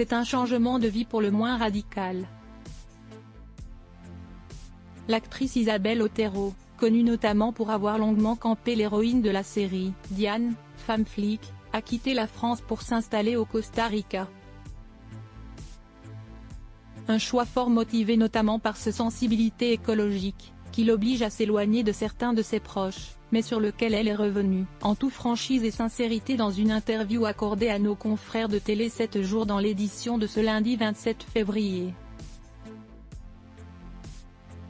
c'est un changement de vie pour le moins radical. L'actrice Isabelle Otero, connue notamment pour avoir longuement campé l'héroïne de la série, Diane, femme flic, a quitté la France pour s'installer au Costa Rica. Un choix fort motivé notamment par sa sensibilité écologique, qui l'oblige à s'éloigner de certains de ses proches, mais sur lequel elle est revenue, en toute franchise et sincérité dans une interview accordée à nos confrères de Télé 7 jours dans l'édition de ce lundi 27 février.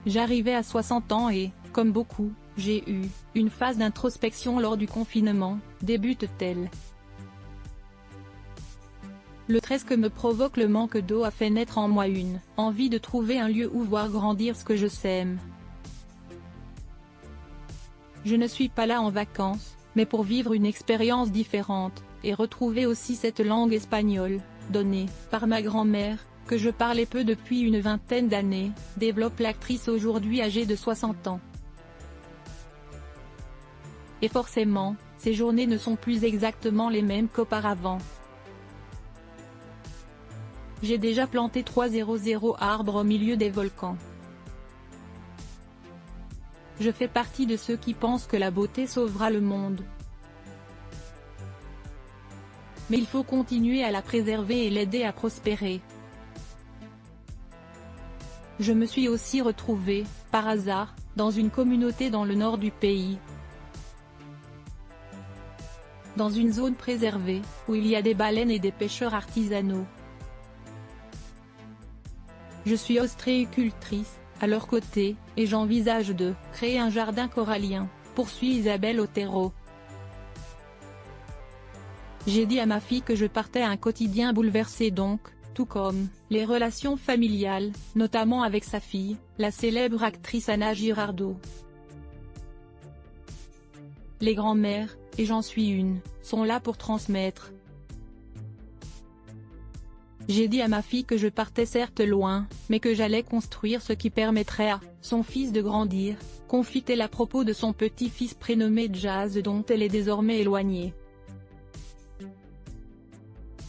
J'arrivais à 60 ans et, comme beaucoup, j'ai eu une phase d'introspection lors du confinement, débute-t-elle. Le stress que me provoque le manque d'eau a fait naître en moi une envie de trouver un lieu où voir grandir ce que je sème. Je ne suis pas là en vacances, mais pour vivre une expérience différente, et retrouver aussi cette langue espagnole, donnée par ma grand-mère, que je parlais peu depuis une vingtaine d'années, développe l'actrice aujourd'hui âgée de 60 ans. Et forcément, ces journées ne sont plus exactement les mêmes qu'auparavant. J'ai déjà planté 300 arbres au milieu des volcans. Je fais partie de ceux qui pensent que la beauté sauvera le monde. Mais il faut continuer à la préserver et l'aider à prospérer. Je me suis aussi retrouvée, par hasard, dans une communauté dans le nord du pays. Dans une zone préservée, où il y a des baleines et des pêcheurs artisanaux. Je suis ostréicultrice, à leur côté, et j'envisage de créer un jardin corallien, poursuit Isabelle Otero. J'ai dit à ma fille que je partais un quotidien bouleversé donc, tout comme les relations familiales, notamment avec sa fille, la célèbre actrice Anna Girardot. Les grands-mères, et j'en suis une, sont là pour transmettre. J'ai dit à ma fille que je partais certes loin, mais que j'allais construire ce qui permettrait à son fils de grandir, confie-t-elle à propos de son petit-fils prénommé Jazz dont elle est désormais éloignée.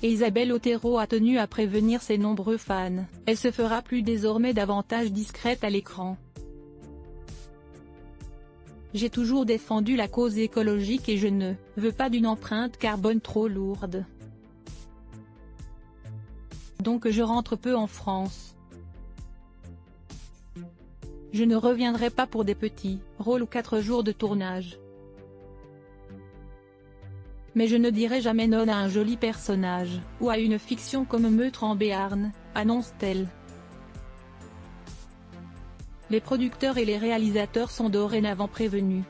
Et Isabelle Otero a tenu à prévenir ses nombreux fans, elle se fera plus désormais davantage discrète à l'écran. J'ai toujours défendu la cause écologique et je ne veux pas d'une empreinte carbone trop lourde. Donc je rentre peu en France. Je ne reviendrai pas pour des petits rôles ou 4 jours de tournage. Mais je ne dirai jamais non à un joli personnage, ou à une fiction comme Meurtre en Béarn, annonce-t-elle. Les producteurs et les réalisateurs sont dorénavant prévenus.